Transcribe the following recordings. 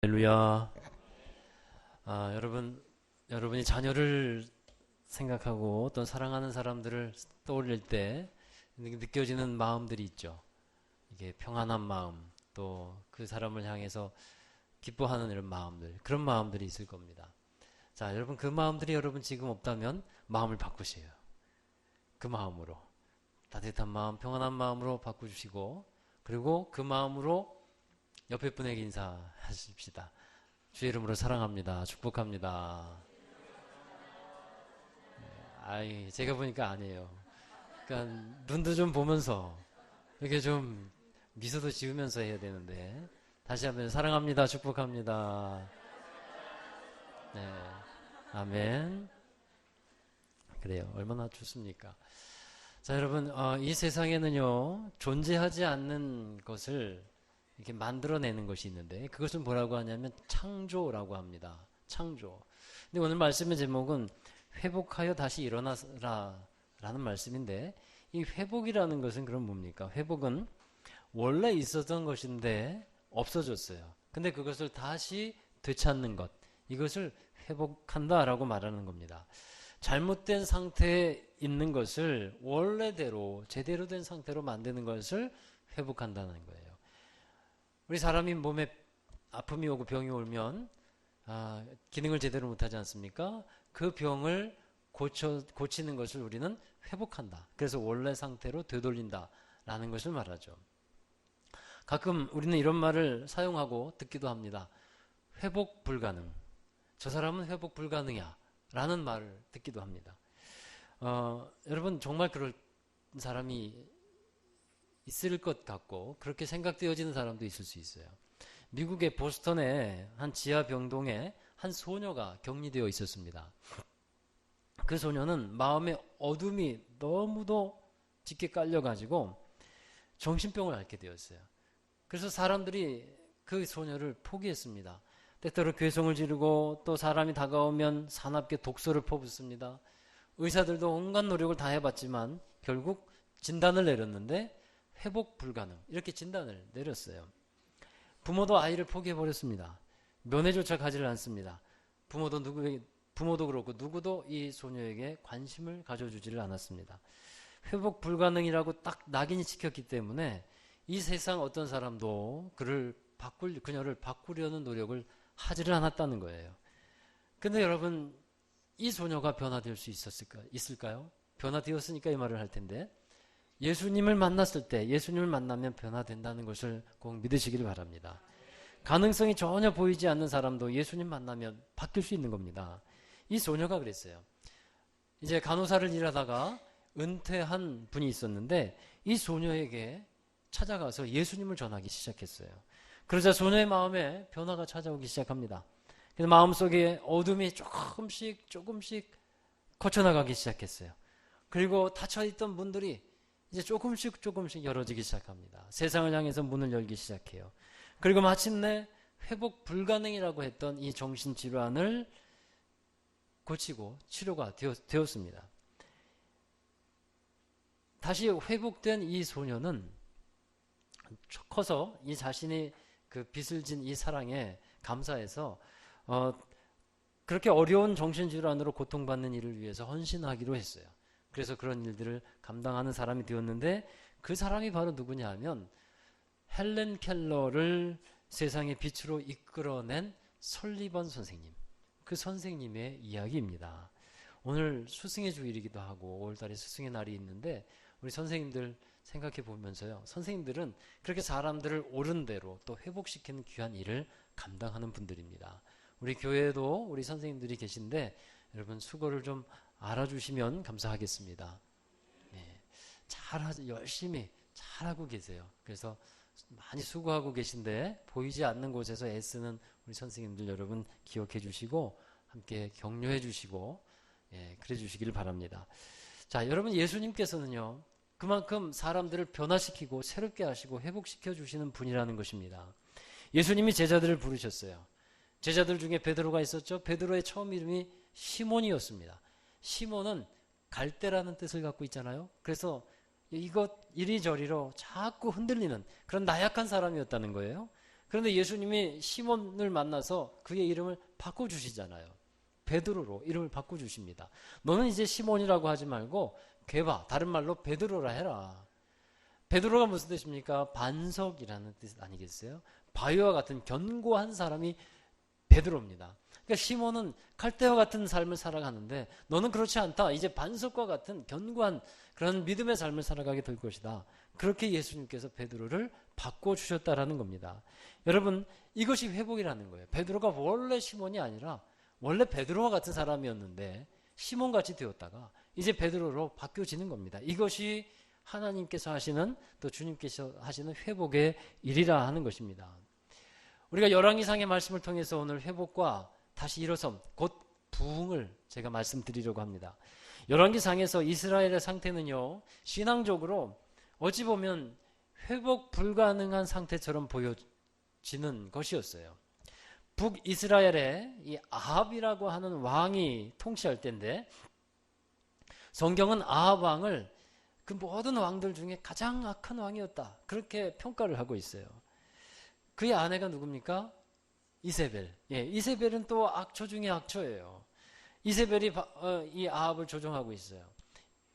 할렐루야. 여러분이 자녀를 생각하고 또 사랑하는 사람들을 떠올릴 때 느껴지는 마음들이 있죠. 이게 평안한 마음, 또 그 사람을 향해서 기뻐하는 이런 마음들, 그런 마음들이 있을 겁니다. 자, 여러분 그 마음들이 여러분 지금 없다면 마음을 바꾸세요. 그 마음으로 따뜻한 마음, 평안한 마음으로 바꾸시고, 그리고 그 마음으로 옆에 분에게 인사하십시다. 주의 이름으로 사랑합니다. 축복합니다. 아이, 제가 보니까 아니에요. 그러니까 눈도 좀 보면서 이렇게 좀 미소도 지으면서 해야 되는데, 다시 한번 사랑합니다. 축복합니다. 네, 아멘. 그래요. 얼마나 좋습니까? 자, 여러분, 이 세상에는요, 존재하지 않는 것을 이렇게 만들어내는 것이 있는데, 그것을 뭐라고 하냐면 창조라고 합니다. 창조. 근데 오늘 말씀의 제목은 회복하여 다시 일어나라 라는 말씀인데, 이 회복이라는 것은 그럼 뭡니까? 회복은 원래 있었던 것인데 없어졌어요. 근데 그것을 다시 되찾는 것, 이것을 회복한다라고 말하는 겁니다. 잘못된 상태에 있는 것을 원래대로 제대로 된 상태로 만드는 것을 회복한다는 거예요. 우리 사람이 몸에 아픔이 오고 병이 오면 기능을 제대로 못하지 않습니까? 그 병을 고치는 것을 우리는 회복한다. 그래서 원래 상태로 되돌린다라는 것을 말하죠. 가끔 우리는 이런 말을 사용하고 듣기도 합니다. 회복 불가능. 저 사람은 회복 불가능이야 라는 말을 듣기도 합니다. 여러분 정말 그럴 사람이 있을 것 같고 그렇게 생각되어지는 사람도 있을 수 있어요. 미국의 보스턴의 한 지하 병동에 한 소녀가 격리되어 있었습니다. 그 소녀는 마음에 어둠이 너무도 짙게 깔려가지고 정신병을 앓게 되었어요. 그래서 사람들이 그 소녀를 포기했습니다. 때때로 괴성을 지르고 또 사람이 다가오면 사납게 독소를 퍼붓습니다. 의사들도 온갖 노력을 다 해봤지만 결국 진단을 내렸는데 회복 불가능, 이렇게 진단을 내렸어요. 부모도 아이를 포기해버렸습니다. 면회조차 가지를 않습니다. 부모도 그렇고 누구도 이 소녀에게 관심을 가져주지를 않았습니다. 회복 불가능이라고 딱 낙인이 찍혔기 때문에 이 세상 어떤 사람도 그녀를 바꾸려는 노력을 하지를 않았다는 거예요. 근데 여러분, 이 소녀가 변화될 수 있을까요? 변화되었으니까 이 말을 할 텐데, 예수님을 만났을 때, 예수님을 만나면 변화된다는 것을 꼭 믿으시길 바랍니다. 가능성이 전혀 보이지 않는 사람도 예수님 만나면 바뀔 수 있는 겁니다. 이 소녀가 그랬어요. 이제 간호사를 일하다가 은퇴한 분이 있었는데 이 소녀에게 찾아가서 예수님을 전하기 시작했어요. 그러자 소녀의 마음에 변화가 찾아오기 시작합니다. 그래서 마음속에 어둠이 조금씩 거쳐나가기 시작했어요. 그리고 닫혀있던 문들이 이제 조금씩 열어지기 시작합니다. 세상을 향해서 문을 열기 시작해요. 그리고 마침내 회복 불가능이라고 했던 이 정신질환을 고치고 치료가 되었습니다. 다시 회복된 이 소녀는 커서 이 자신이 그 빚을 진 이 사랑에 감사해서 그렇게 어려운 정신질환으로 고통받는 일을 위해서 헌신하기로 했어요. 그래서 그런 일들을 감당하는 사람이 되었는데 그 사람이 바로 누구냐 하면 헬렌 켈러를 세상의 빛으로 이끌어낸 설리번 선생님, 그 선생님의 이야기입니다. 오늘 스승의 주일이기도 하고 5월달에 스승의 날이 있는데 우리 선생님들 생각해 보면서요, 선생님들은 그렇게 사람들을 옳은 대로 또 회복시키는 귀한 일을 감당하는 분들입니다. 우리 교회에도 우리 선생님들이 계신데 여러분 수고를 좀 알아주시면 감사하겠습니다. 네, 열심히 잘하고 계세요. 그래서 많이 수고하고 계신데 보이지 않는 곳에서 애쓰는 우리 선생님들 여러분 기억해 주시고 함께 격려해 주시고 그래 주시길 바랍니다. 자, 여러분 예수님께서는요 그만큼 사람들을 변화시키고 새롭게 하시고 회복시켜 주시는 분이라는 것입니다. 예수님이 제자들을 부르셨어요. 제자들 중에 베드로가 있었죠. 베드로의 처음 이름이 시몬이었습니다. 시몬은 갈대라는 뜻을 갖고 있잖아요. 그래서 이것 이리저리로 자꾸 흔들리는 그런 나약한 사람이었다는 거예요. 그런데 예수님이 시몬을 만나서 그의 이름을 바꿔주시잖아요. 베드로로 이름을 바꿔주십니다. 너는 이제 시몬이라고 하지 말고 괴바, 다른 말로 베드로라 해라. 베드로가 무슨 뜻입니까? 반석이라는 뜻 아니겠어요? 바위와 같은 견고한 사람이 베드로입니다. 그러니까 시몬은 칼대와 같은 삶을 살아가는데 너는 그렇지 않다. 이제 반석과 같은 견고한 그런 믿음의 삶을 살아가게 될 것이다. 그렇게 예수님께서 베드로를 바꿔주셨다라는 겁니다. 여러분, 이것이 회복이라는 거예요. 베드로가 원래 시몬이 아니라 원래 베드로와 같은 사람이었는데 시몬같이 되었다가 이제 베드로로 바뀌어지는 겁니다. 이것이 하나님께서 하시는, 또 주님께서 하시는 회복의 일이라 하는 것입니다. 우리가 열왕기상의 말씀을 통해서 오늘 회복과 다시 일어섬, 곧 부흥을 제가 말씀드리려고 합니다. 열왕기상에서 이스라엘의 상태는요, 신앙적으로 어찌 보면 회복 불가능한 상태처럼 보여지는 것이었어요. 북이스라엘에 이 아합이라고 하는 왕이 통치할 때인데, 성경은 아합 왕을 그 모든 왕들 중에 가장 악한 왕이었다, 그렇게 평가를 하고 있어요. 그의 아내가 누굽니까? 이세벨. 예, 이세벨은 또 악처 중에 악처예요. 이세벨이 이 아합을 조종하고 있어요.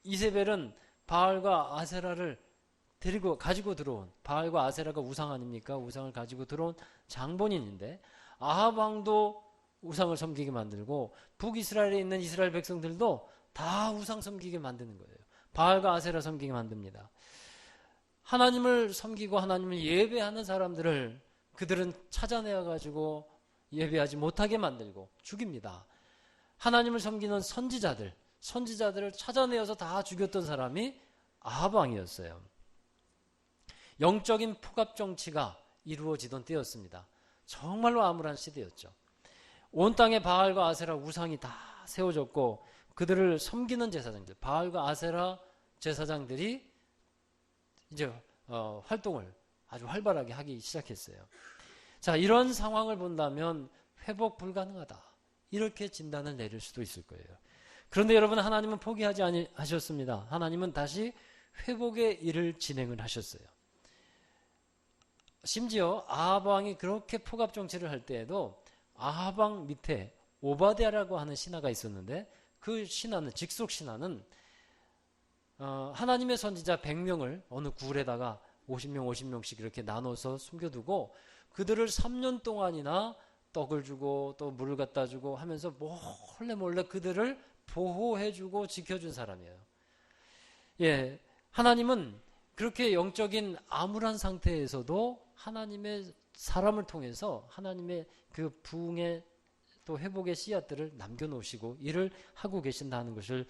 이세벨은 바알과 아세라를 가지고 들어온, 바알과 아세라가 우상 아닙니까? 우상을 가지고 들어온 장본인인데, 아합 왕도 우상을 섬기게 만들고 북이스라엘에 있는 이스라엘 백성들도 다 우상 섬기게 만드는 거예요. 바알과 아세라 섬기게 만듭니다. 하나님을 섬기고 하나님을 예배하는 사람들을 그들은 찾아내어 가지고 예배하지 못하게 만들고 죽입니다. 하나님을 섬기는 선지자들을 찾아내어서 다 죽였던 사람이 아합 왕이었어요. 영적인 폭압 정치가 이루어지던 때였습니다. 정말로 암울한 시대였죠. 온 땅에 바알과 아세라 우상이 다 세워졌고 그들을 섬기는 제사장들, 바알과 아세라 제사장들이 이제 활동을 아주 활발하게 하기 시작했어요. 자, 이런 상황을 본다면 회복 불가능하다, 이렇게 진단을 내릴 수도 있을 거예요. 그런데 여러분, 하나님은 포기하지 않으셨습니다. 하나님은 다시 회복의 일을 진행을 하셨어요. 심지어 아합 왕이 그렇게 폭압 정치를 할 때에도 아합 왕 밑에 오바댜라고 하는 신하가 있었는데, 그 신하는, 직속 신하는 하나님의 선지자 100명을 어느 굴에다가 50명씩 이렇게 나눠서 숨겨두고 그들을 3년 동안이나 떡을 주고 또 물을 갖다 주고 하면서 몰래 그들을 보호해주고 지켜준 사람이에요. 예, 하나님은 그렇게 영적인 암울한 상태에서도 하나님의 사람을 통해서 하나님의 그 부흥의 또 회복의 씨앗들을 남겨놓으시고 일을 하고 계신다는 것을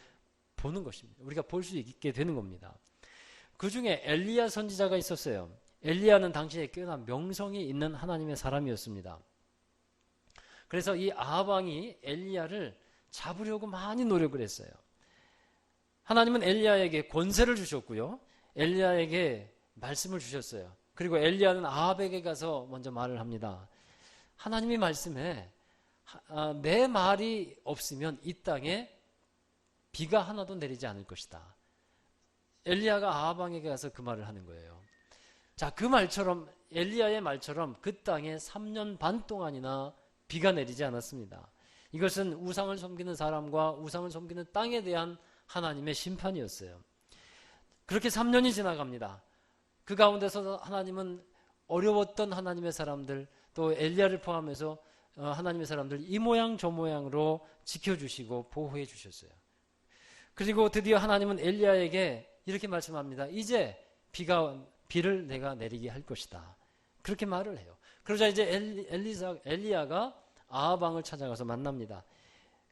보는 것입니다. 우리가 볼 수 있게 되는 겁니다. 그 중에 엘리야 선지자가 있었어요. 엘리야는 당시에 꽤나 명성이 있는 하나님의 사람이었습니다. 그래서 이 아합 왕이 엘리야를 잡으려고 많이 노력을 했어요. 하나님은 엘리야에게 권세를 주셨고요, 엘리야에게 말씀을 주셨어요. 그리고 엘리야는 아합에게 가서 먼저 말을 합니다. 하나님이 말씀해 내 말이 없으면 이 땅에 비가 하나도 내리지 않을 것이다. 엘리야가 아합 왕에게 가서 그 말을 하는 거예요. 자, 그 말처럼, 엘리야의 말처럼 그 땅에 3년 반 동안이나 비가 내리지 않았습니다. 이것은 우상을 섬기는 사람과 우상을 섬기는 땅에 대한 하나님의 심판이었어요. 그렇게 3년이 지나갑니다. 그 가운데서 하나님은 어려웠던 하나님의 사람들, 또 엘리야를 포함해서 하나님의 사람들 이 모양 저 모양으로 지켜주시고 보호해 주셨어요. 그리고 드디어 하나님은 엘리야에게 이렇게 말씀합니다. 이제 비를 내가 내리게 할 것이다, 그렇게 말을 해요. 그러자 이제 엘리야가 아합 왕을 찾아가서 만납니다.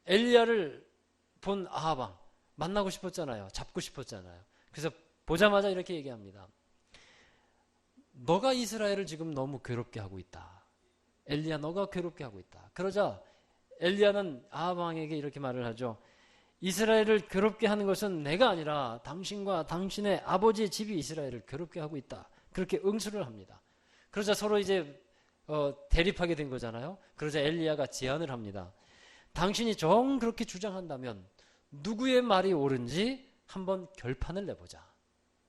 엘리야를 본 아합 왕 만나고 싶었잖아요. 잡고 싶었잖아요. 그래서 보자마자 이렇게 얘기합니다. 너가 이스라엘을 지금 너무 괴롭게 하고 있다. 엘리야, 너가 괴롭게 하고 있다. 그러자 엘리야는 아합 왕에게 이렇게 말을 하죠. 이스라엘을 괴롭게 하는 것은 내가 아니라 당신과 당신의 아버지의 집이 이스라엘을 괴롭게 하고 있다, 그렇게 응수를 합니다. 그러자 서로 이제 대립하게 된 거잖아요. 그러자 엘리야가 제안을 합니다. 당신이 정 그렇게 주장한다면 누구의 말이 옳은지 한번 결판을 내보자.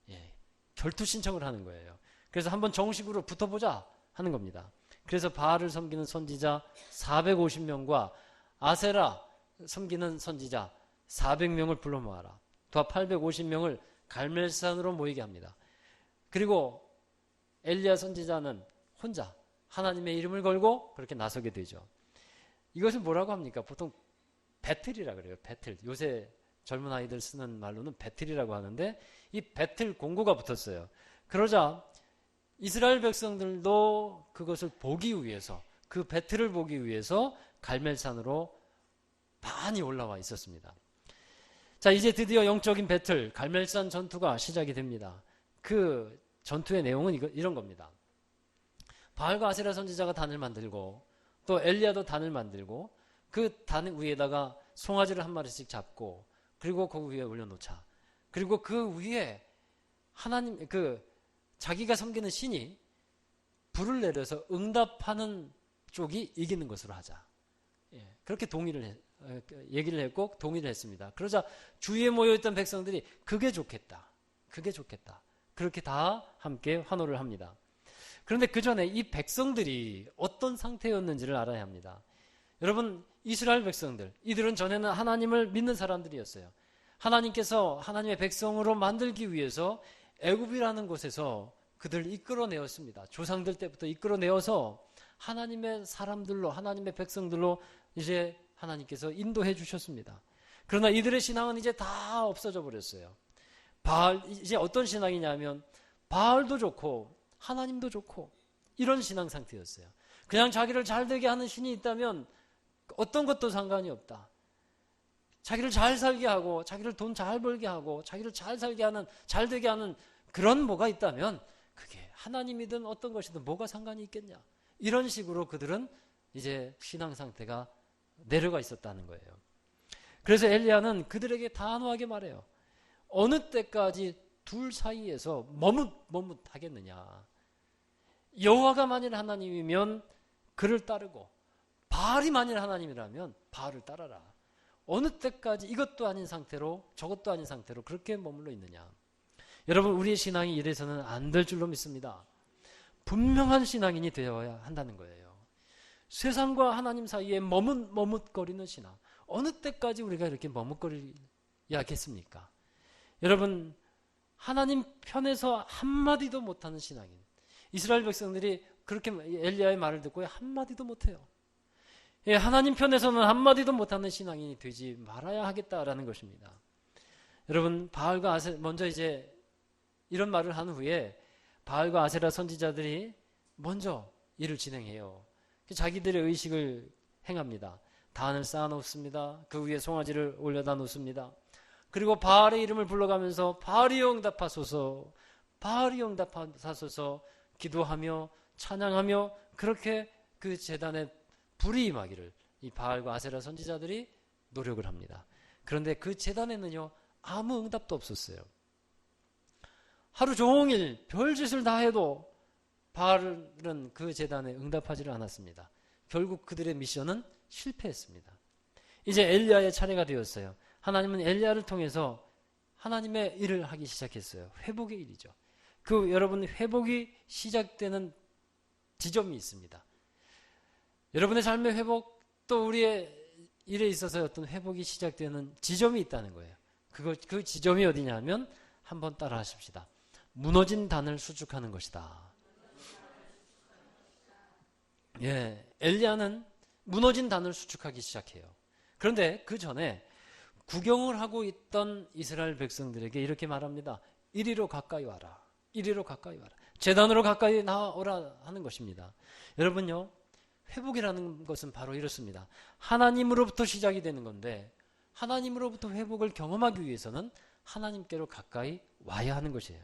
예, 결투 신청을 하는 거예요. 그래서 한번 정식으로 붙어보자 하는 겁니다. 그래서 바알을 섬기는 선지자 450명과 아세라 섬기는 선지자 400명을 불러 모아라. 또 850명을 갈멜산으로 모이게 합니다. 그리고 엘리야 선지자는 혼자 하나님의 이름을 걸고 그렇게 나서게 되죠. 이것을 뭐라고 합니까? 보통 배틀이라 그래요. 배틀. 요새 젊은 아이들 쓰는 말로는 배틀이라고 하는데 이 배틀 공고가 붙었어요. 그러자 이스라엘 백성들도 그것을 보기 위해서, 그 배틀을 보기 위해서 갈멜산으로 많이 올라와 있었습니다. 자, 이제 드디어 영적인 배틀, 갈멜산 전투가 시작이 됩니다. 그 전투의 내용은 이런 겁니다. 바알과 아세라 선지자가 단을 만들고 또 엘리야도 단을 만들고 그 단 위에다가 송아지를 한 마리씩 잡고 그리고 그 위에 올려놓자. 그리고 그 위에 하나님, 자기가 섬기는 신이 불을 내려서 응답하는 쪽이 이기는 것으로 하자. 그렇게 얘기를 했고 동의를 했습니다. 그러자 주위에 모여있던 백성들이 그게 좋겠다. 그렇게 다 함께 환호를 합니다. 그런데 그 전에 이 백성들이 어떤 상태였는지를 알아야 합니다. 여러분, 이스라엘 백성들, 이들은 전에는 하나님을 믿는 사람들이었어요. 하나님께서 하나님의 백성으로 만들기 위해서 애굽이라는 곳에서 그들을 이끌어내었습니다. 조상들 때부터 이끌어내어서 하나님의 사람들로, 하나님의 백성들로 이제 하나님께서 인도해 주셨습니다. 그러나 이들의 신앙은 이제 다 없어져 버렸어요. 이제 어떤 신앙이냐면 바알도 좋고 하나님도 좋고 이런 신앙 상태였어요. 그냥 자기를 잘 되게 하는 신이 있다면 어떤 것도 상관이 없다. 자기를 잘 살게 하고 자기를 돈 잘 벌게 하고 자기를 잘 살게 하는, 잘 되게 하는 그런 뭐가 있다면 그게 하나님이든 어떤 것이든 뭐가 상관이 있겠냐. 이런 식으로 그들은 이제 신앙 상태가 내려가 있었다는 거예요. 그래서 엘리야는 그들에게 단호하게 말해요. 어느 때까지 둘 사이에서 머뭇하겠느냐. 여호와가 만일 하나님이면 그를 따르고 바알이 만일 하나님이라면 바알을 따라라. 어느 때까지 이것도 아닌 상태로 저것도 아닌 상태로 그렇게 머물러 있느냐. 여러분, 우리의 신앙이 이래서는 안 될 줄로 믿습니다. 분명한 신앙인이 되어야 한다는 거예요. 세상과 하나님 사이에 머뭇거리는 신앙. 어느 때까지 우리가 이렇게 머뭇거려야겠습니까? 여러분, 하나님 편에서 한마디도 못하는 신앙인. 이스라엘 백성들이 그렇게 엘리야의 말을 듣고 한마디도 못해요. 하나님 편에서는 한마디도 못하는 신앙인이 되지 말아야 하겠다라는 것입니다. 여러분, 바알과 아세라, 먼저 이제 이런 말을 한 후에 바알과 아세라 선지자들이 먼저 일을 진행해요. 자기들의 의식을 행합니다. 단을 쌓아놓습니다. 그 위에 송아지를 올려다 놓습니다. 그리고 바알의 이름을 불러가면서 바알이여 응답하소서, 바알이여 응답하소서 기도하며 찬양하며 그렇게 그 제단에 불이 임하기를 이 바알과 아세라 선지자들이 노력을 합니다. 그런데 그 제단에는요 아무 응답도 없었어요. 하루 종일 별짓을 다 해도 바알은 그 제단에 응답하지를 않았습니다. 결국 그들의 미션은 실패했습니다. 이제 엘리야의 차례가 되었어요. 하나님은 엘리야를 통해서 하나님의 일을 하기 시작했어요. 회복의 일이죠. 여러분, 회복이 시작되는 지점이 있습니다. 여러분의 삶의 회복, 또 우리의 일에 있어서 어떤 회복이 시작되는 지점이 있다는 거예요. 그 지점이 어디냐 하면 한번 따라 하십시다. 무너진 단을 수축하는 것이다. 엘리야는 무너진 단을 수축하기 시작해요. 그런데 그 전에 구경을 하고 있던 이스라엘 백성들에게 이렇게 말합니다. 이리로 가까이 와라. 이리로 가까이 와라. 제단으로 가까이 나오라 하는 것입니다. 여러분요, 회복이라는 것은 바로 이렇습니다. 하나님으로부터 시작이 되는 건데 하나님으로부터 회복을 경험하기 위해서는 하나님께로 가까이 와야 하는 것이에요.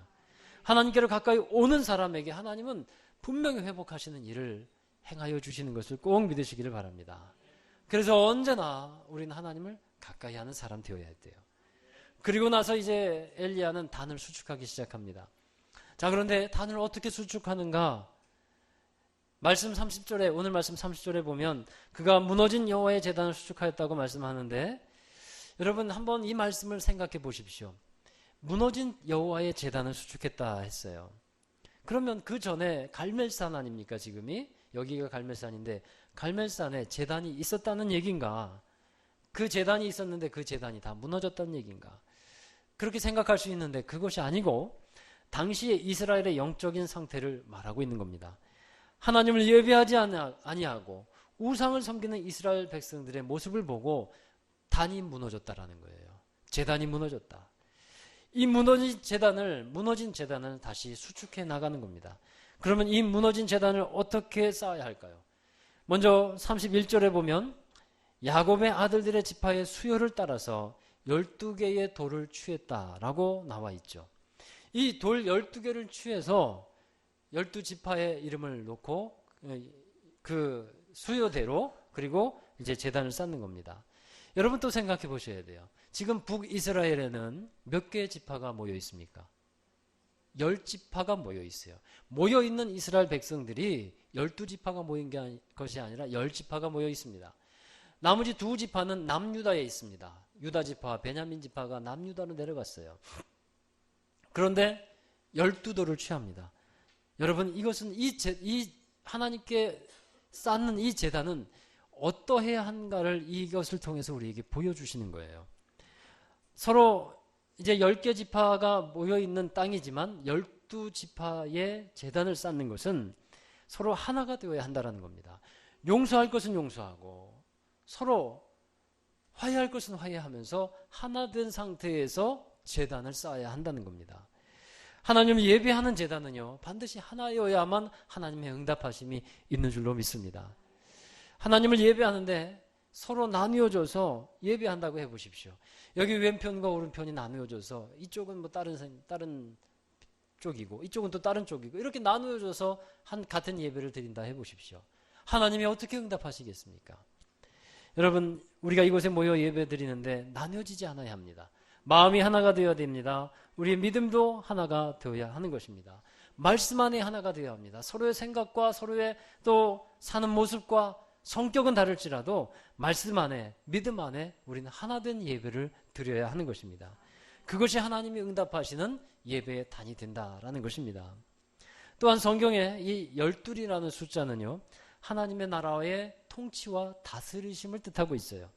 하나님께로 가까이 오는 사람에게 하나님은 분명히 회복하시는 일을 행하여 주시는 것을 꼭 믿으시기를 바랍니다. 그래서 언제나 우리는 하나님을 가까이 하는 사람 되어야 돼요. 그리고 나서 이제 엘리야는 단을 수축하기 시작합니다. 자, 그런데 단을 어떻게 수축하는가? 말씀 30절에, 오늘 말씀 30절에 보면 그가 무너진 여호와의 제단을 수축하였다고 말씀하는데, 여러분 한번 이 말씀을 생각해 보십시오. 무너진 여호와의 제단을 수축했다 했어요. 그러면 그 전에 갈멜산 아닙니까? 지금이 여기가 갈멜산인데 갈멜산에 제단이 있었다는 얘기인가? 그 제단이 있었는데 그 제단이 다 무너졌다는 얘기인가? 그렇게 생각할 수 있는데 그것이 아니고 당시의 이스라엘의 영적인 상태를 말하고 있는 겁니다. 하나님을 예배하지 아니하고 우상을 섬기는 이스라엘 백성들의 모습을 보고 단이 무너졌다라는 거예요. 제단이 무너졌다. 이 무너진 제단을 다시 수축해 나가는 겁니다. 그러면 이 무너진 제단을 어떻게 쌓아야 할까요? 먼저 31절에 보면 야곱의 아들들의 지파의 수요를 따라서 12개의 돌을 취했다라고 나와 있죠. 이 돌 12개를 취해서 12지파의 이름을 놓고 그 수요대로 그리고 이제 제단을 쌓는 겁니다. 여러분 또 생각해 보셔야 돼요. 지금 북이스라엘에는 몇 개의 지파가 모여 있습니까? 10지파가 모여 있어요. 모여 있는 이스라엘 백성들이 12지파가 모인 것이 아니라 10지파가 모여 있습니다. 나머지 2지파는 남유다에 있습니다. 유다 지파와 베냐민 지파가 남유다로 내려갔어요. 그런데 12돌을 취합니다. 여러분 이것은 이 하나님께 쌓는 이 제단은 어떠해야 한가를 이것을 통해서 우리에게 보여주시는 거예요. 서로 이제 10개 지파가 모여있는 땅이지만 12지파의 제단을 쌓는 것은 서로 하나가 되어야 한다는 겁니다. 용서할 것은 용서하고 서로 화해할 것은 화해하면서 하나 된 상태에서 제단을 쌓아야 한다는 겁니다. 하나님을 예배하는 제단은요 반드시 하나여야만 하나님의 응답하심이 있는 줄로 믿습니다. 하나님을 예배하는데 서로 나누어져서 예배한다고 해보십시오. 여기 왼편과 오른편이 나누어져서 이쪽은 뭐 다른 쪽이고 이쪽은 또 다른 쪽이고 이렇게 나누어져서 같은 예배를 드린다 해보십시오. 하나님이 어떻게 응답하시겠습니까? 여러분 우리가 이곳에 모여 예배 드리는데 나뉘어지지 않아야 합니다. 마음이 하나가 되어야 됩니다. 우리의 믿음도 하나가 되어야 하는 것입니다. 말씀 안에 하나가 되어야 합니다. 서로의 생각과 서로의 또 사는 모습과 성격은 다를지라도 말씀 안에 믿음 안에 우리는 하나된 예배를 드려야 하는 것입니다. 그것이 하나님이 응답하시는 예배의 단이 된다라는 것입니다. 또한 성경에 이 12이라는 숫자는요 하나님의 나라의 통치와 다스리심을 뜻하고 있어요.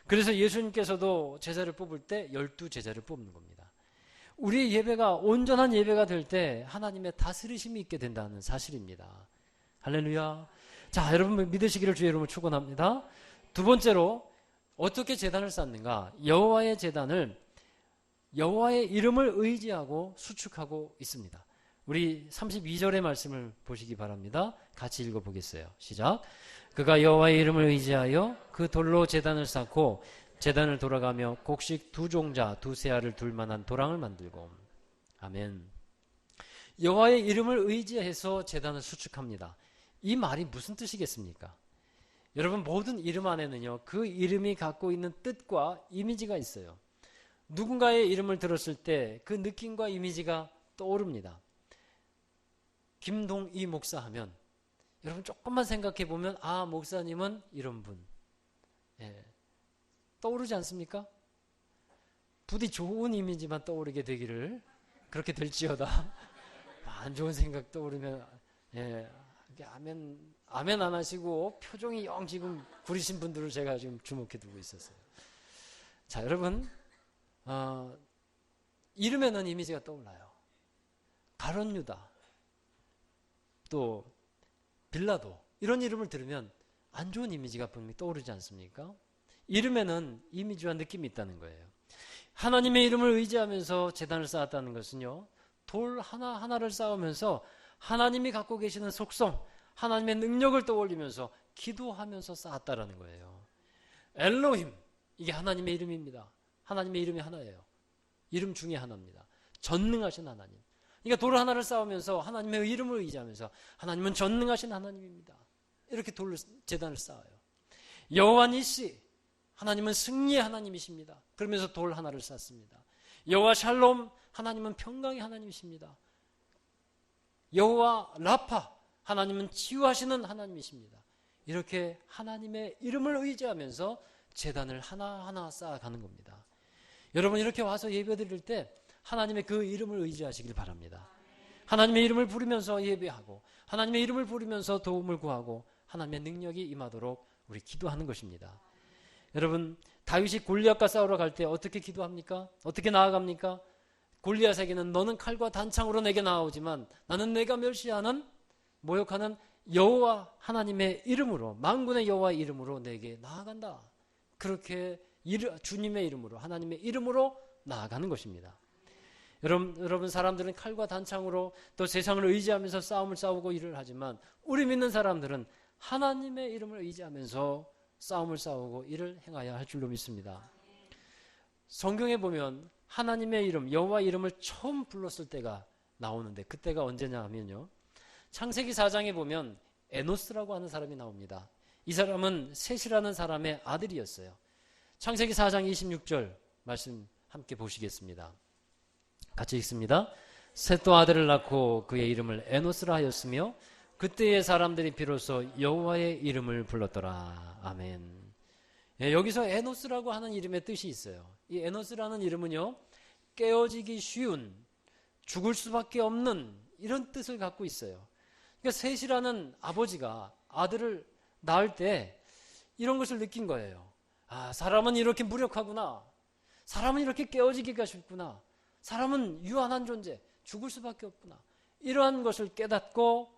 그래서 예수님께서도 제자를 뽑을 때 12제자를 뽑는 겁니다. 우리의 예배가 온전한 예배가 될 때 하나님의 다스리심이 있게 된다는 사실입니다. 할렐루야. 자, 여러분 믿으시기를 주의 이름으로 축원합니다. 두 번째로 어떻게 제단을 쌓는가? 여호와의 제단을 여호와의 이름을 의지하고 수축하고 있습니다. 우리 32절의 말씀을 보시기 바랍니다. 같이 읽어보겠어요. 시작. 그가 여호와의 이름을 의지하여 그 돌로 제단을 쌓고 제단을 돌아가며 곡식 2종자 2세알을 둘 만한 도랑을 만들고. 아멘. 여호와의 이름을 의지해서 제단을 수축합니다. 이 말이 무슨 뜻이겠습니까? 여러분 모든 이름 안에는요 그 이름이 갖고 있는 뜻과 이미지가 있어요. 누군가의 이름을 들었을 때 그 느낌과 이미지가 떠오릅니다. 김동희 목사 하면 여러분 조금만 생각해 보면 아 목사님은 이런 분 떠오르지 않습니까? 부디 좋은 이미지만 떠오르게 되기를 그렇게 될지어다. 안 좋은 생각 떠오르면 아멘 안 하시고 표정이 영 지금 구리신 분들을 제가 지금 주목해 두고 있었어요. 자 여러분 이름에는 이미지가 떠올라요. 가룟 유다 또 빌라도 이런 이름을 들으면 안 좋은 이미지가 분명히 떠오르지 않습니까? 이름에는 이미지와 느낌이 있다는 거예요. 하나님의 이름을 의지하면서 제단을 쌓았다는 것은요 돌 하나하나를 쌓으면서 하나님이 갖고 계시는 속성 하나님의 능력을 떠올리면서 기도하면서 쌓았다라는 거예요. 엘로힘 이게 하나님의 이름입니다. 하나님의 이름이 하나예요. 이름 중에 하나입니다. 전능하신 하나님. 그러니까 돌 하나를 쌓으면서 하나님의 이름을 의지하면서 하나님은 전능하신 하나님입니다. 이렇게 제단을 쌓아요. 여호와 니시 하나님은 승리의 하나님이십니다. 그러면서 돌 하나를 쌓습니다. 여호와 샬롬 하나님은 평강의 하나님이십니다. 여호와 라파 하나님은 치유하시는 하나님이십니다. 이렇게 하나님의 이름을 의지하면서 제단을 하나하나 쌓아가는 겁니다. 여러분 이렇게 와서 예배 드릴 때 하나님의 그 이름을 의지하시길 바랍니다. 하나님의 이름을 부르면서 예배하고 하나님의 이름을 부르면서 도움을 구하고 하나님의 능력이 임하도록 우리 기도하는 것입니다. 여러분, 다윗이 골리앗과 싸우러 갈 때 어떻게 기도합니까? 어떻게 나아갑니까? 골리앗에게는 너는 칼과 단창으로 내게 나아오지만 나는 내가 멸시하는 모욕하는 여호와 하나님의 이름으로, 만군의 여호와의 이름으로 내게 나아간다. 그렇게 주님의 이름으로, 하나님의 이름으로 나아가는 것입니다. 여러분, 사람들은 칼과 단창으로 또 세상을 의지하면서 싸움을 싸우고 일을 하지만 우리 믿는 사람들은 하나님의 이름을 의지하면서 싸움을 싸우고 일을 행해야 할 줄로 믿습니다. 성경에 보면 하나님의 이름, 여호와 이름을 처음 불렀을 때가 나오는데 그때가 언제냐 하면요, 창세기 4장에 보면 에노스라고 하는 사람이 나옵니다. 이 사람은 셋이라는 사람의 아들이었어요. 창세기 4장 26절 말씀 함께 보시겠습니다. 같이 읽습니다. 셋도 아들을 낳고 그의 이름을 에노스라 하였으며 그때의 사람들이 비로소 여호와의 이름을 불렀더라. 아멘. 예, 여기서 에노스라고 하는 이름의 뜻이 있어요. 이 에노스라는 이름은요, 깨어지기 쉬운, 죽을 수밖에 없는 이런 뜻을 갖고 있어요. 그러니까 셋이라는 아버지가 아들을 낳을 때 이런 것을 느낀 거예요. 아, 사람은 이렇게 무력하구나. 사람은 이렇게 깨어지기가 쉽구나. 사람은 유한한 존재, 죽을 수밖에 없구나. 이러한 것을 깨닫고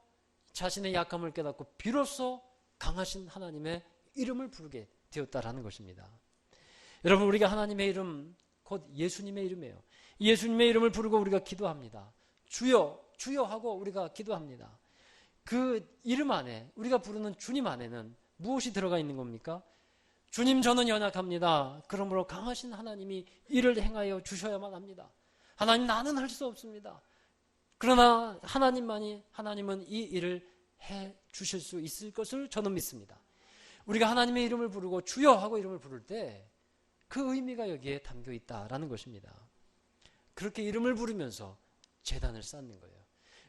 자신의 약함을 깨닫고 비로소 강하신 하나님의 이름을 부르게 되었다라는 것입니다. 여러분, 우리가 하나님의 이름, 곧 예수님의 이름이에요. 예수님의 이름을 부르고 우리가 기도합니다. 주여, 주여 하고 우리가 기도합니다. 그 이름 안에, 우리가 부르는 주님 안에는 무엇이 들어가 있는 겁니까? 주님, 저는 연약합니다. 그러므로 강하신 하나님이 이를 행하여 주셔야만 합니다. 하나님, 나는 할 수 없습니다. 그러나 하나님은 이 일을 해 주실 수 있을 것을 저는 믿습니다. 우리가 하나님의 이름을 부르고 주여 하고 이름을 부를 때 그 의미가 여기에 담겨 있다라는 것입니다. 그렇게 이름을 부르면서 제단을 쌓는 거예요.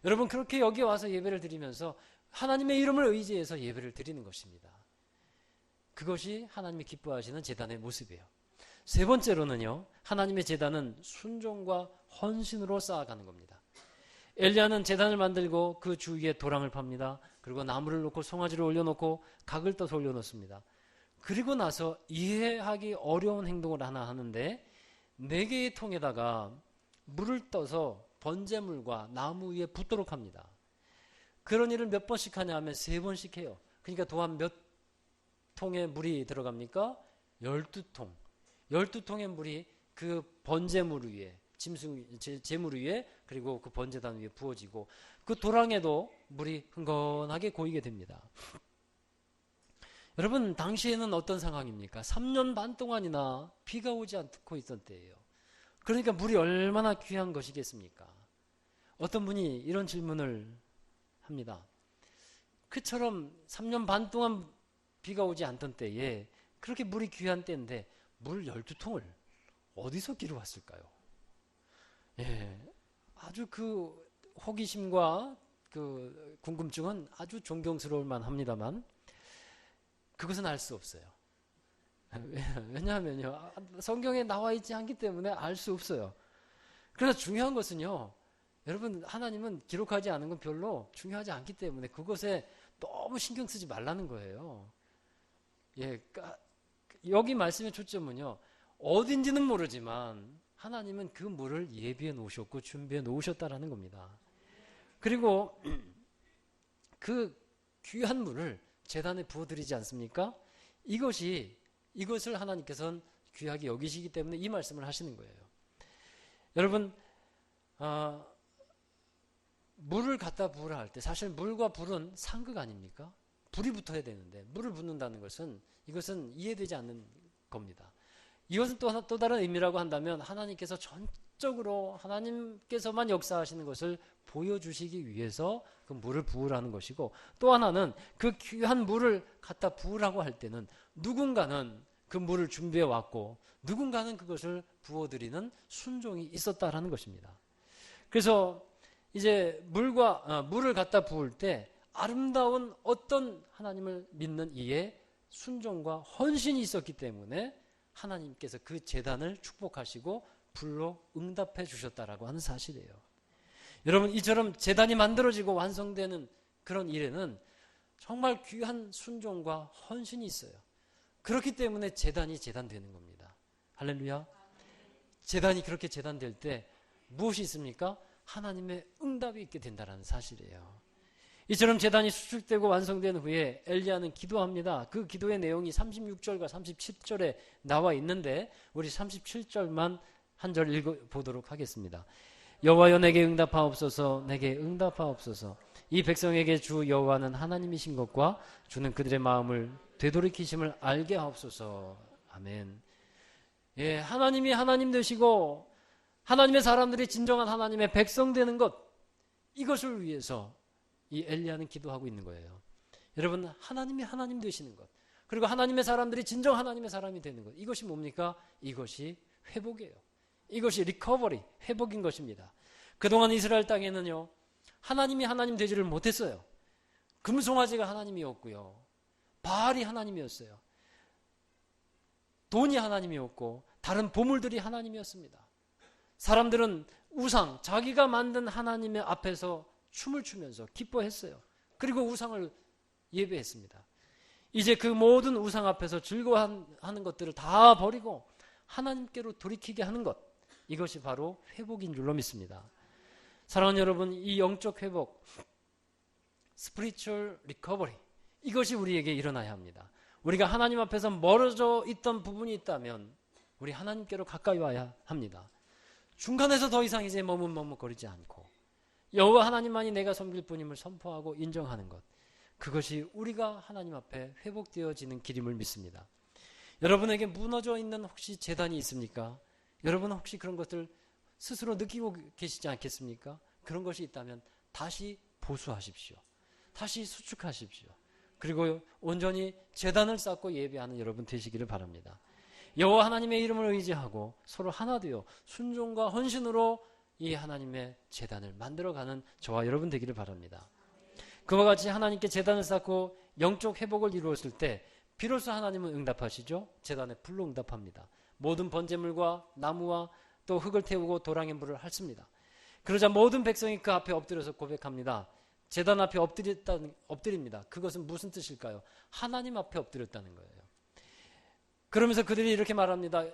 여러분, 그렇게 여기 와서 예배를 드리면서 하나님의 이름을 의지해서 예배를 드리는 것입니다. 그것이 하나님이 기뻐하시는 제단의 모습이에요. 세 번째로는요, 하나님의 제단은 순종과 헌신으로 쌓아가는 겁니다. 엘리야는 제단을 만들고 그 주위에 도랑을 팝니다. 그리고 나무를 놓고 송아지를 올려놓고 각을 떠서 올려놓습니다. 그리고 나서 이해하기 어려운 행동을 하나 하는데 4개의 통에다가 물을 떠서 번제물과 나무 위에 붓도록 합니다. 그런 일을 몇 번씩 하냐 하면 3번씩 해요. 그러니까 도한 몇 통에 물이 들어갑니까? 12통. 12통의 물이 그 번제물 위에, 제물 위에, 그리고 그 번제단 위에 부어지고 그 도랑에도 물이 흥건하게 고이게 됩니다. 여러분, 당시에는 어떤 상황입니까? 3년 반 동안이나 비가 오지 않고 있던 때예요. 그러니까 물이 얼마나 귀한 것이겠습니까? 어떤 분이 이런 질문을 합니다. 그처럼 3년 반 동안 비가 오지 않던 때에 그렇게 물이 귀한 때인데 물 12통을 어디서 기르왔을까요? 예, 아주 그 호기심과 그 궁금증은 아주 존경스러울 만합니다만 그것은 알 수 없어요. 왜냐하면요, 성경에 나와 있지 않기 때문에 알 수 없어요. 그러나 중요한 것은요, 여러분, 하나님은 기록하지 않은 건 별로 중요하지 않기 때문에 그것에 너무 신경 쓰지 말라는 거예요. 예, 여기 말씀의 초점은요, 어딘지는 모르지만 하나님은 그 물을 예비해 놓으셨고 준비해 놓으셨다라는 겁니다. 그리고 그 귀한 물을 제단에 부어드리지 않습니까? 이것을 하나님께서는 귀하게 여기시기 때문에 이 말씀을 하시는 거예요. 여러분, 물을 갖다 부으라 할 때 사실 물과 불은 상극 아닙니까? 불이 붙어야 되는데 물을 붓는다는 것은 이것은 이해되지 않는 겁니다. 이것은 또 다른 의미라고 한다면 하나님께서 전적으로 하나님께서만 역사하시는 것을 보여주시기 위해서 그 물을 부으라는 것이고, 또 하나는 그 귀한 물을 갖다 부으라고 할 때는 누군가는 그 물을 준비해 왔고 누군가는 그것을 부어드리는 순종이 있었다라는 것입니다. 그래서 이제 물을 갖다 부을 때 아름다운 어떤 하나님을 믿는 이의 순종과 헌신이 있었기 때문에 하나님께서 그 제단을 축복하시고 불로 응답해 주셨다라고 하는 사실이에요. 여러분, 이처럼 제단이 만들어지고 완성되는 그런 일에는 정말 귀한 순종과 헌신이 있어요. 그렇기 때문에 제단이 제단되는 겁니다. 할렐루야. 제단이 그렇게 제단될 때 무엇이 있습니까? 하나님의 응답이 있게 된다는 사실이에요. 이처럼 제단이 수축되고 완성된 후에 엘리야는 기도합니다. 그 기도의 내용이 36절과 37절에 나와 있는데 우리 37절만 한 절 읽어보도록 하겠습니다. 여호와여 내게 응답하옵소서, 내게 응답하옵소서. 이 백성에게 주 여호와는 하나님이신 것과 주는 그들의 마음을 되돌이키심을 알게 하옵소서. 아멘. 예, 하나님이 하나님 되시고 하나님의 사람들이 진정한 하나님의 백성 되는 것, 이것을 위해서 이 엘리야는 기도하고 있는 거예요. 여러분, 하나님이 하나님 되시는 것, 그리고 하나님의 사람들이 진정 하나님의 사람이 되는 것, 이것이 뭡니까? 이것이 회복이에요. 이것이 리커버리, 회복인 것입니다. 그동안 이스라엘 땅에는요, 하나님이 하나님 되지를 못했어요. 금송아지가 하나님이었고요, 바알이 하나님이었어요. 돈이 하나님이었고 다른 보물들이 하나님이었습니다. 사람들은 우상, 자기가 만든 하나님의 앞에서 춤을 추면서 기뻐했어요. 그리고 우상을 예배했습니다. 이제 그 모든 우상 앞에서 즐거워하는 것들을 다 버리고 하나님께로 돌이키게 하는 것, 이것이 바로 회복인 줄로 믿습니다. 사랑하는 여러분, 이 영적 회복, spiritual recovery, 이것이 우리에게 일어나야 합니다. 우리가 하나님 앞에서 멀어져 있던 부분이 있다면 우리 하나님께로 가까이 와야 합니다. 중간에서 더 이상 이제 머뭇머뭇거리지 않고 여호와 하나님만이 내가 섬길 뿐임을 선포하고 인정하는 것, 그것이 우리가 하나님 앞에 회복되어지는 길임을 믿습니다. 여러분에게 무너져 있는 혹시 재단이 있습니까? 여러분은 혹시 그런 것들 스스로 느끼고 계시지 않겠습니까? 그런 것이 있다면 다시 보수하십시오. 다시 수축하십시오. 그리고 온전히 제단을 쌓고 예배하는 여러분 되시기를 바랍니다. 여호와 하나님의 이름을 의지하고 서로 하나 되어 순종과 헌신으로 이 하나님의 제단을 만들어가는 저와 여러분 되기를 바랍니다. 그와 같이 하나님께 제단을 쌓고 영적 회복을 이루었을 때 비로소 하나님은 응답하시죠. 제단에 불로 응답합니다. 모든 번제물과 나무와 또 흙을 태우고 도랑의 물을 핥습니다. 그러자 모든 백성이 그 앞에 엎드려서 고백합니다. 제단 앞에 엎드립니다. 그것은 무슨 뜻일까요? 하나님 앞에 엎드렸다는 거예요. 그러면서 그들이 이렇게 말합니다.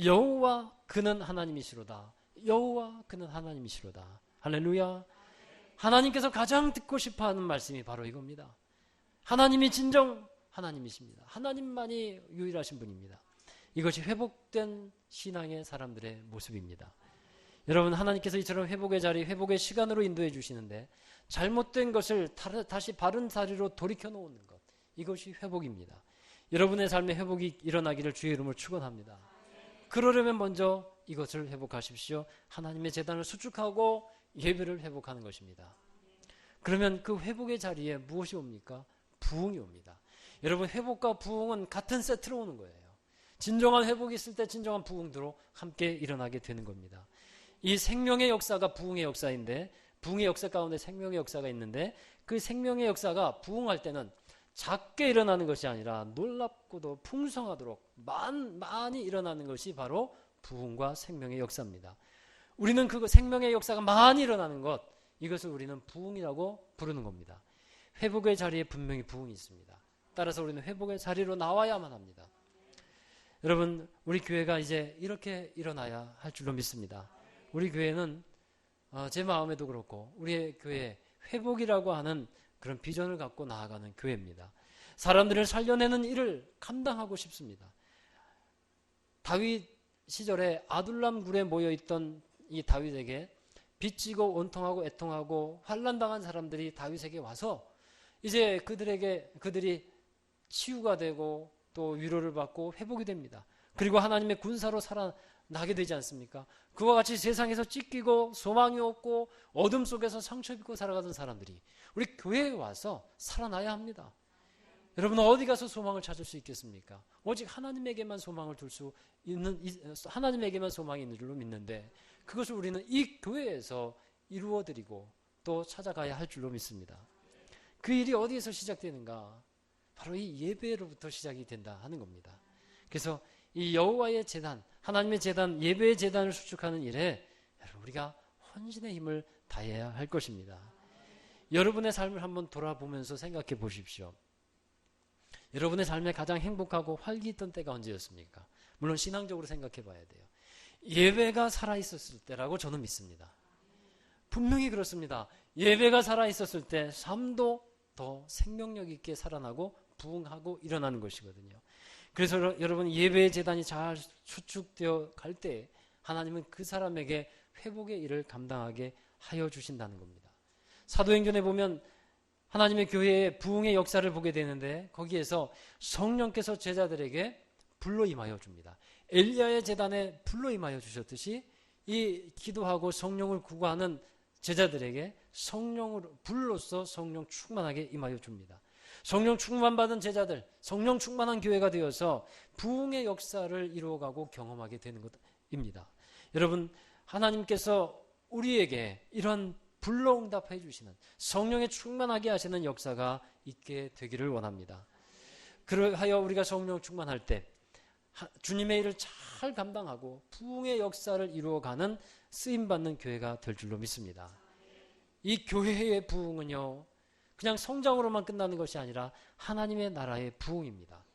여호와 그는 하나님이시로다. 여호와 그는 하나님이시로다. 할렐루야. 하나님께서 가장 듣고 싶어하는 말씀이 바로 이겁니다. 하나님이 진정 하나님이십니다. 하나님만이 유일하신 분입니다. 이것이 회복된 신앙의 사람들의 모습입니다. 여러분, 하나님께서 이처럼 회복의 자리, 회복의 시간으로 인도해 주시는데 잘못된 것을 다시 바른 자리로 돌이켜 놓는 것, 이것이 회복입니다. 여러분의 삶에 회복이 일어나기를 주의 이름으로 축원합니다. 그러려면 먼저 이것을 회복하십시오. 하나님의 제단을 수축하고 예배를 회복하는 것입니다. 그러면 그 회복의 자리에 무엇이 옵니까? 부흥이 옵니다. 여러분, 회복과 부흥은 같은 세트로 오는 거예요. 진정한 회복이 있을 때 진정한 부흥도 함께 일어나게 되는 겁니다. 이 생명의 역사가 부흥의 역사인데, 부흥의 역사 가운데 생명의 역사가 있는데, 그 생명의 역사가 부흥할 때는 작게 일어나는 것이 아니라 놀랍고도 풍성하도록 많이 일어나는 것이 바로 부흥과 생명의 역사입니다. 우리는 그 생명의 역사가 많이 일어나는 것, 이것을 우리는 부흥이라고 부르는 겁니다. 회복의 자리에 분명히 부흥이 있습니다. 따라서 우리는 회복의 자리로 나와야만 합니다. 여러분, 우리 교회가 이제 이렇게 일어나야 할 줄로 믿습니다. 우리 교회는 제 마음에도 그렇고 우리의 교회 회복이라고 하는 그런 비전을 갖고 나아가는 교회입니다. 사람들을 살려내는 일을 감당하고 싶습니다. 다윗 시절에 아둘람 굴에 모여있던 이 다윗에게 빚지고 원통하고 애통하고 환난당한 사람들이 다윗에게 와서 이제 그들이 치유가 되고 또 위로를 받고 회복이 됩니다. 그리고 하나님의 군사로 살아나게 되지 않습니까? 그와 같이 세상에서 찢기고 소망이 없고 어둠 속에서 상처 입고 살아가던 사람들이 우리 교회에 와서 살아나야 합니다. 여러분, 어디 가서 소망을 찾을 수 있겠습니까? 오직 하나님에게만 소망을 둘 수 있는, 하나님에게만 소망이 있는 줄로 믿는데 그것을 우리는 이 교회에서 이루어드리고 또 찾아가야 할 줄로 믿습니다. 그 일이 어디에서 시작되는가? 바로 이 예배로부터 시작이 된다 하는 겁니다. 그래서 이 여호와의 제단, 하나님의 제단, 예배의 제단을 수축하는 일에 우리가 헌신의 힘을 다해야 할 것입니다. 여러분의 삶을 한번 돌아보면서 생각해 보십시오. 여러분의 삶에 가장 행복하고 활기 있던 때가 언제였습니까? 물론 신앙적으로 생각해 봐야 돼요. 예배가 살아있었을 때라고 저는 믿습니다. 분명히 그렇습니다. 예배가 살아있었을 때 삶도 더 생명력 있게 살아나고 부흥하고 일어나는 것이거든요. 그래서 여러분, 예배의 재단이 잘 수축되어 갈 때 하나님은 그 사람에게 회복의 일을 감당하게 하여 주신다는 겁니다. 사도행전에 보면 하나님의 교회의 부흥의 역사를 보게 되는데 거기에서 성령께서 제자들에게 불로 임하여 줍니다. 엘리야의 제단에 불로 임하여 주셨듯이 이 기도하고 성령을 구하는 제자들에게 불로서 성령 충만하게 임하여 줍니다. 성령 충만받은 제자들, 성령 충만한 교회가 되어서 부흥의 역사를 이루어가고 경험하게 되는 것입니다. 여러분, 하나님께서 우리에게 이런 불로 응답해 주시는, 성령에 충만하게 하시는 역사가 있게 되기를 원합니다. 그러하여 우리가 성령 충만할 때 주님의 일을 잘 감당하고 부흥의 역사를 이루어가는 쓰임받는 교회가 될 줄로 믿습니다. 이 교회의 부흥은요, 그냥 성장으로만 끝나는 것이 아니라 하나님의 나라의 부흥입니다.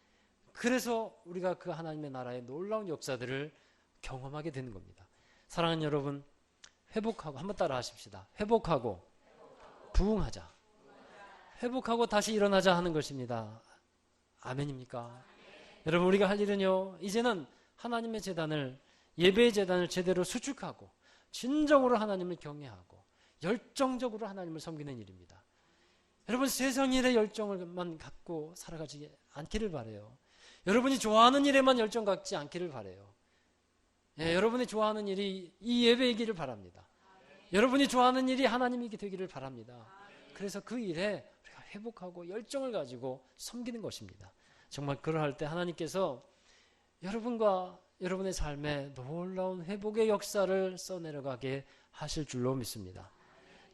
그래서 우리가 그 하나님의 나라의 놀라운 역사들을 경험하게 되는 겁니다. 사랑하는 여러분, 회복하고, 한번 따라 하십시다. 회복하고 부흥하자. 회복하고 다시 일어나자 하는 것입니다. 아멘입니까? 여러분, 우리가 할 일은요, 이제는 하나님의 재단을, 예배의 재단을 제대로 수축하고 진정으로 하나님을 경외하고 열정적으로 하나님을 섬기는 일입니다. 여러분, 세상 일에 열정을만 갖고 살아가지 않기를 바라요. 여러분이 좋아하는 일에만 열정 갖지 않기를 바라요. 여러분이 좋아하는 일이 이 예배이기를 바랍니다. 여러분이 좋아하는 일이 하나님이게 되기를 바랍니다. 그래서 그 일에 우리가 회복하고 열정을 가지고 섬기는 것입니다. 정말 그러할 때 하나님께서 여러분과 여러분의 삶에 놀라운 회복의 역사를 써내려가게 하실 줄로 믿습니다.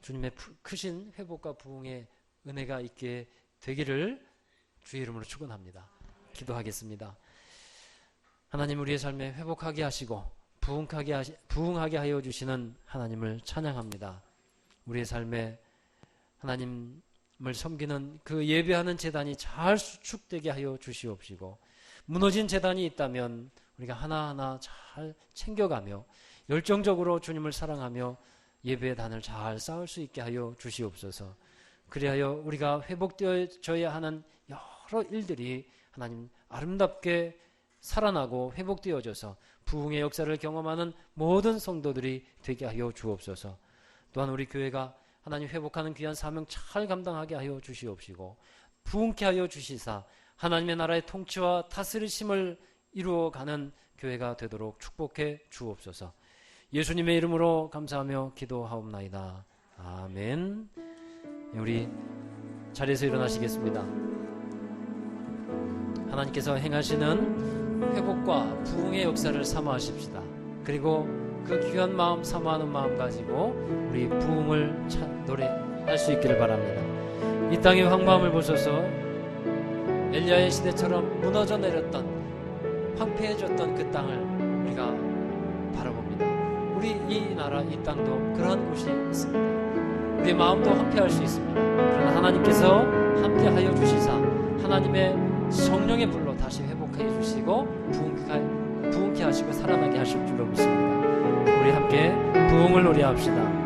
주님의 크신 회복과 부흥의 은혜가 있게 되기를 주의 이름으로 축원합니다. 기도하겠습니다. 하나님, 우리의 삶에 회복하게 하시고 부흥하게 하여 주시는 하나님을 찬양합니다. 우리의 삶에 하나님을 섬기는 그 예배하는 재단이 잘 수축되게 하여 주시옵시고, 무너진 재단이 있다면 우리가 하나하나 잘 챙겨가며 열정적으로 주님을 사랑하며 예배의 단을 잘 쌓을 수 있게 하여 주시옵소서. 그리하여 우리가 회복되어져야 하는 여러 일들이 하나님 아름답게 살아나고 회복되어져서 부흥의 역사를 경험하는 모든 성도들이 되게 하여 주옵소서. 또한 우리 교회가 하나님 회복하는 귀한 사명 잘 감당하게 하여 주시옵시고, 부흥케 하여 주시사 하나님의 나라의 통치와 다스리심을 이루어가는 교회가 되도록 축복해 주옵소서. 예수님의 이름으로 감사하며 기도하옵나이다. 아멘. 우리 자리에서 일어나시겠습니다. 하나님께서 행하시는 회복과 부흥의 역사를 사모하십시다. 그리고 그 귀한 마음, 사모하는 마음 가지고 우리 부흥을 노래할 수 있기를 바랍니다. 이 땅의 황무함을 보셔서 엘리야의 시대처럼 무너져 내렸던, 황폐해졌던 그 땅을 우리가 바라봅니다. 우리 이 나라, 이 땅도 그러한 곳이 있습니다. 우리의 마음도 황폐할 수 있습니다. 그러나 하나님께서 함께하여 주시사 하나님의 성령의 불로 다시 회복해 주시고 부흥케 하시고 살아나게 하실 줄로 믿습니다. 우리 함께 부흥을 노래합시다.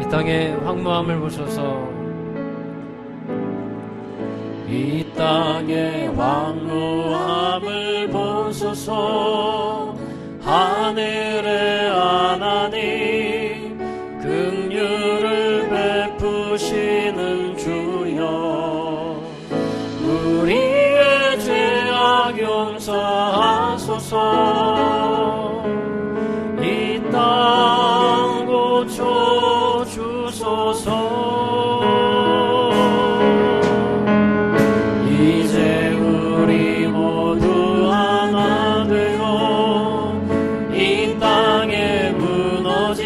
이 땅의 황무함을 보셔서, 이 땅의 황무함을 보소서. 하늘의 하나님, 긍휼을 베푸시는 주여, 우리의 죄악 용서하소서. 이 땅 고쳐 주소서. 이제 우리 모두 하나 되어 이 땅에 무너져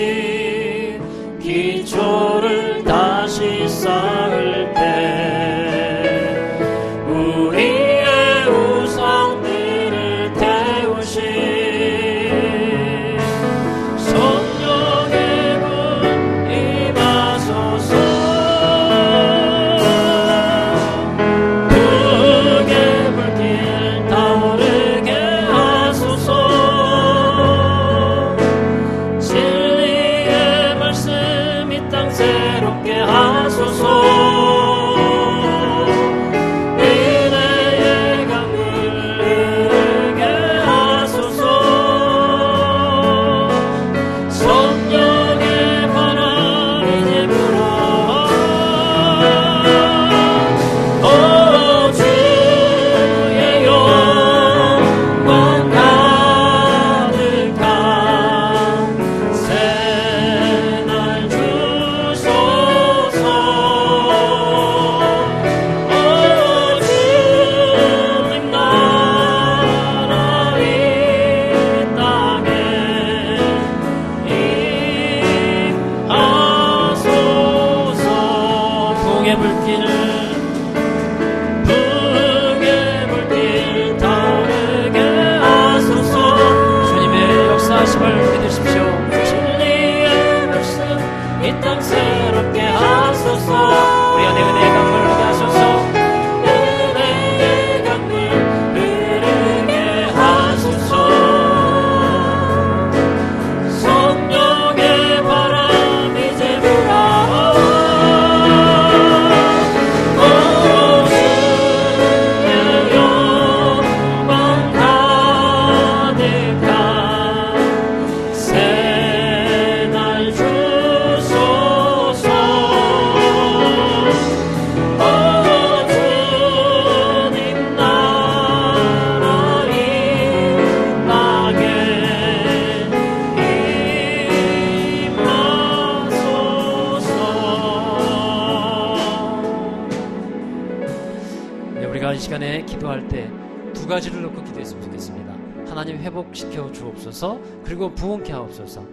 이 시간에 기도할 때 두 가지를 놓고 기도했으면 좋겠습니다. 하나님 회복시켜 주옵소서, 그리고 부흥케 하옵소서.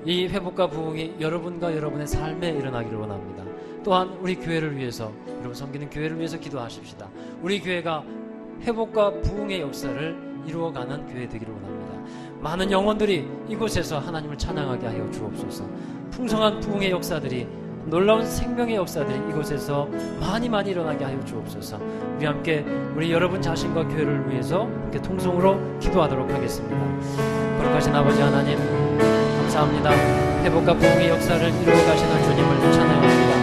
이 회복과 부흥이 여러분과 여러분의 삶에 일어나기를 원합니다. 또한 우리 교회를 위해서, 여러분 섬기는 교회를 위해서 기도하십시다. 우리 교회가 회복과 부흥의 역사를 이루어가는 교회 되기를 원합니다. 많은 영혼들이 이곳에서 하나님을 찬양하게 하여 주옵소서. 풍성한 부흥의 역사들이, 놀라운 생명의 역사들이 이곳에서 많이 일어나게 하여 주옵소서. 우리 함께 우리 여러분 자신과 교회를 위해서 함께 통성으로 기도하도록 하겠습니다. 거룩하신 아버지 하나님, 감사합니다. 회복과 부흥의 역사를 이루어가시는 주님을 찬양합니다.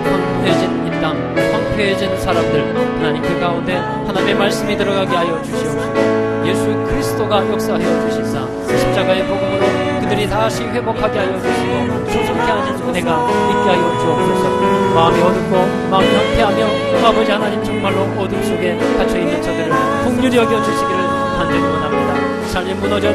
황폐해진 이 땅, 황폐해진 사람들, 하나님 그 가운데 하나님의 말씀이 들어가게 하여 주시옵소서. 예수 그리스도가 역사하여 주시사 십자가의 복음으로 그들이 다시 회복하게 하여 주시고 소속케 하는 은혜가 있게 하여 주옵소서. 마음이 어둡고 마음이 황폐하며 아버지 하나님 정말로 어둠 속에 갇혀있는 저들을 긍휼히 여겨주시기를 간절히 원합니다. 삶이 무너져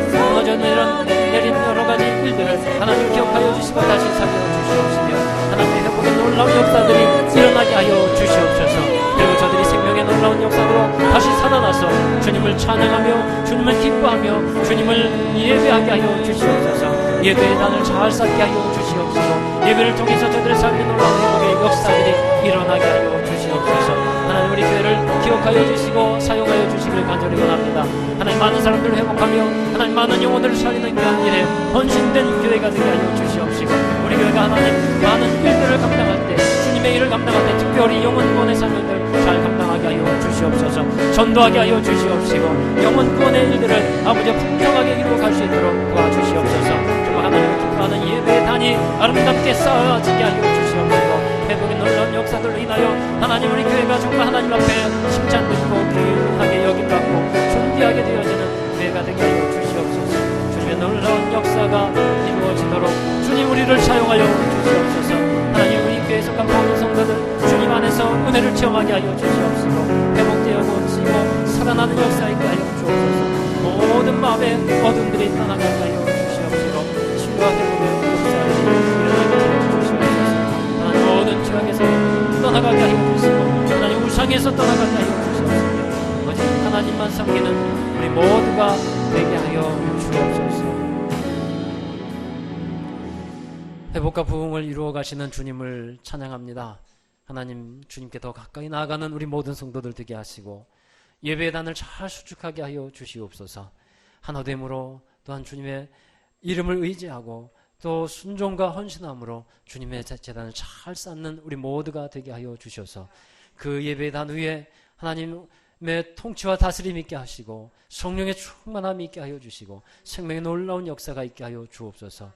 내린 여러가지 일들을 하나님 기억하여 주시고 다시 살려 주시옵시며 하나님의 회복의 놀라운 역사들이 일어나게 하여 주시옵소서. 그리고 저들이 생명의 놀라운 역사로 다시 살아나서 주님을 찬양하며 주님을 기뻐하며 주님을 예배하게 하여 주시옵소서. 예배의 단을 잘 쌓게 하여 주시옵소서. 예배를 통해서 저들의 삶의 놀라운 회복의 역사들이 일어나게 하여 주시옵소서. 하나님 우리 교회를 기억하여 주시고 사용하여 주시길 간절히 원합니다. 하나님 많은 사람들을 회복하며 하나님 많은 영혼들을 살리는 귀한 일에 헌신된 교회가 되게 하여 주시옵시고 우리 교회가 하나님 많은 일들을 감당할 때 주님의 일을 감당할 때 특별히 영혼 구원의 삶을 잘 감당하게 하여 주시옵소서. 전도하게 하여 주시옵시고 영혼 구원의 일들을 아버지 풍성하게 이루어갈 수 있도록 도와주시옵소서. 정말 하나님을 기뻐하는 예배의 단이 아름답게 쌓아지게 하여 주시옵시고 회복의 놀라운 역사들로 인하여 하나님 우리 교회가 정말 하나님 앞에 칭찬듣고 귀하게 여김받고 존귀하게 되어지는 교회가 되게 하여 주시옵소서. 주님의 놀라운 역사가 이루어지도록 주님 우리를 사용하여 주시옵소서. 하나님 우리 교회에 속한 모든 성도들 주님 안에서 은혜를 체험하게 하여 주시옵시고 회복되어 고치고 살아나는 역사 있게 하여 주옵소서. 모든 마음의 어둠들이 떠나가게 하여 주시옵시고 치유와 회복의 역사를 일어나게 하여 주시옵소서. 하나님 모든 죄악에서 떠나가게 하여 주시고 하나님 우상에서 떠나가게 하여 주시옵소서. 오직 하나님만 섬기는 우리 모두가 되게 하여 주옵소서. 회복과 부흥을 이루어 가시는 주님을 찬양합니다. 하나님 주님께 더 가까이 나아가는 우리 모든 성도들 되게 하시고 예배의 단을 잘 수축하게 하여 주시옵소서. 하나됨으로 또한 주님의 이름을 의지하고 또 순종과 헌신함으로 주님의 제단을 잘 쌓는 우리 모두가 되게 하여 주셔서 그 예배의 단 위에 하나님의 통치와 다스림이 있게 하시고 성령의 충만함이 있게 하여 주시고 생명의 놀라운 역사가 있게 하여 주옵소서.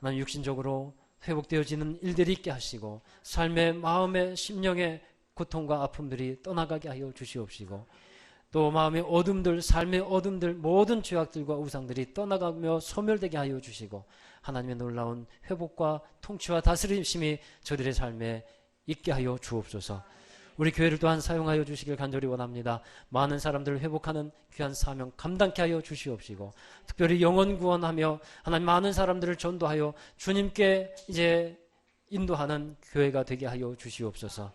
하나님 육신적으로 회복되어지는 일들이 있게 하시고 삶의 마음의 심령의 고통과 아픔들이 떠나가게 하여 주시옵시고 또 마음의 어둠들 삶의 어둠들 모든 죄악들과 우상들이 떠나가며 소멸되게 하여 주시고 하나님의 놀라운 회복과 통치와 다스림심이 저들의 삶에 있게 하여 주옵소서. 우리 교회를 또한 사용하여 주시길 간절히 원합니다. 많은 사람들을 회복하는 귀한 사명 감당케 하여 주시옵시고 특별히 영혼 구원하며 하나님 많은 사람들을 전도하여 주님께 이제 인도하는 교회가 되게 하여 주시옵소서.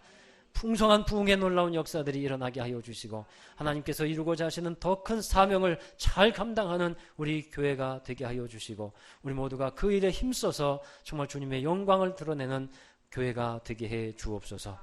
풍성한 부흥의 놀라운 역사들이 일어나게 하여 주시고 하나님께서 이루고자 하시는 더 큰 사명을 잘 감당하는 우리 교회가 되게 하여 주시고 우리 모두가 그 일에 힘써서 정말 주님의 영광을 드러내는 교회가 되게 해 주옵소서.